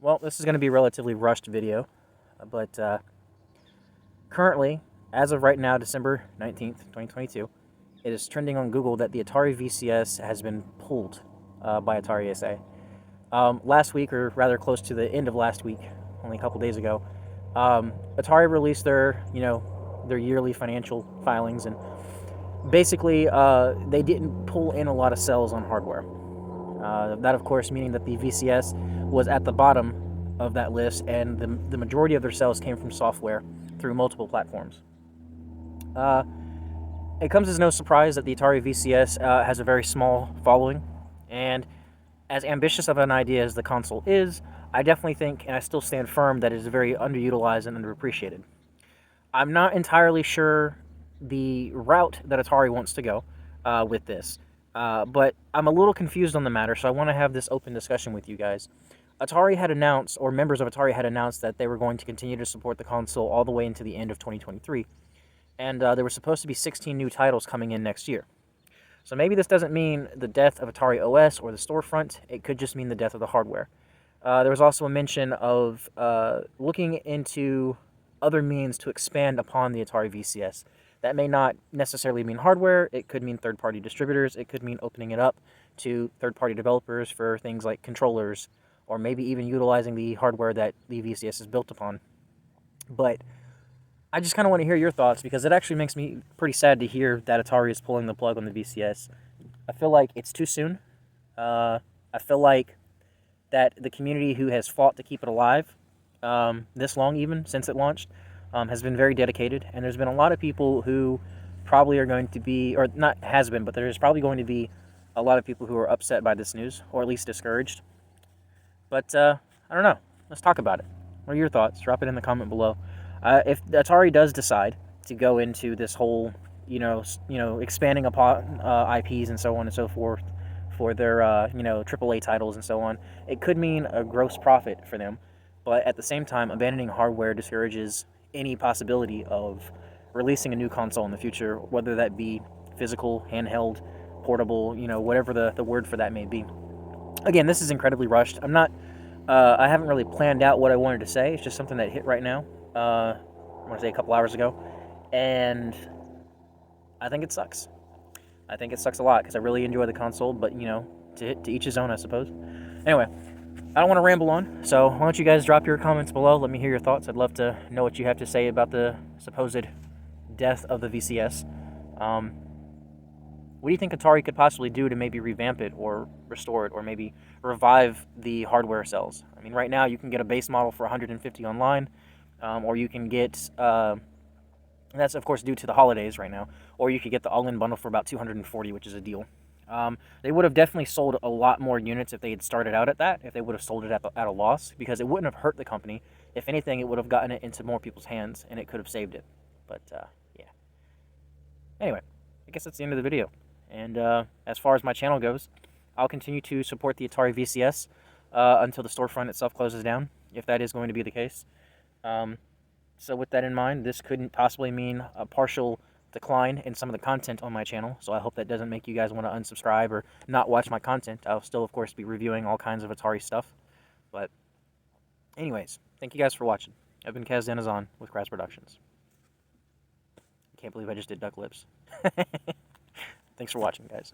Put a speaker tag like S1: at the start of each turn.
S1: Well, this is going to be a relatively rushed video, but currently, as of right now, December 19th, 2022, it is trending on Google that the Atari VCS has been pulled by Atari SA. Last week, or rather close to the end of last week, only a couple days ago, Atari released their yearly financial filings, and basically they didn't pull in a lot of sales on hardware. That, of course, meaning that the VCS was at the bottom of that list, and the majority of their sales came from software through multiple platforms. It comes as no surprise that the Atari VCS has a very small following, and as ambitious of an idea as the console is, I definitely think, and I still stand firm, that it is very underutilized and underappreciated. I'm not entirely sure the route that Atari wants to go with this. But I'm a little confused on the matter, so I want to have this open discussion with you guys. Atari had announced, or members of Atari had announced, that they were going to continue to support the console all the way into the end of 2023. And there were supposed to be 16 new titles coming in next year. So maybe this doesn't mean the death of Atari OS or the storefront. It could just mean the death of the hardware. There was also a mention of looking into other means to expand upon the Atari VCS. That may not necessarily mean hardware. It could mean third-party distributors. It could mean opening it up to third-party developers for things like controllers, or maybe even utilizing the hardware that the VCS is built upon. But I just kind of want to hear your thoughts, because it actually makes me pretty sad to hear that Atari is pulling the plug on the VCS. I feel like it's too soon. I feel like that the community who has fought to keep it alive this long, even since it launched, has been very dedicated, and there's been a lot of people who probably are going to be, or not has been, but there's probably going to be a lot of people who are upset by this news, or at least discouraged. But I don't know. Let's talk about it. What are your thoughts? Drop it in the comment below. If Atari does decide to go into this whole, expanding upon IPs and so on and so forth for their, AAA titles and so on, it could mean a gross profit for them. But at the same time, abandoning hardware discourages any possibility of releasing a new console in the future, whether that be physical, handheld, portable, whatever the word for that may be. Again, this is incredibly rushed. I haven't really planned out what I wanted to say. It's just something that hit right now. I want to say a couple hours ago. And I think it sucks. I think it sucks a lot, because I really enjoy the console, but, to each his own, I suppose. Anyway, I don't want to ramble on, so why don't you guys drop your comments below. Let me hear your thoughts. I'd love to know what you have to say about the supposed death of the VCS. What do you think Atari could possibly do to maybe revamp it or restore it, or maybe revive the hardware sales? I mean, right now you can get a base model for $150 online, or you can get, and that's of course due to the holidays right now, or you could get the all-in bundle for about $240, which is a deal. They would have definitely sold a lot more units if they had started out at that, if they would have sold it at a loss, because it wouldn't have hurt the company. If anything, it would have gotten it into more people's hands, and it could have saved it. But, yeah. Anyway, I guess that's the end of the video. And as far as my channel goes, I'll continue to support the Atari VCS until the storefront itself closes down, if that is going to be the case. So with that in mind, this couldn't possibly mean a partial decline in some of the content on my channel, so I hope that doesn't make you guys want to unsubscribe or not watch my content. I'll still, of course, be reviewing all kinds of Atari stuff. But anyways, thank you guys for watching. I've been Kaz Denizon with Kraz Productions. I can't believe I just did duck lips. Thanks for watching, guys.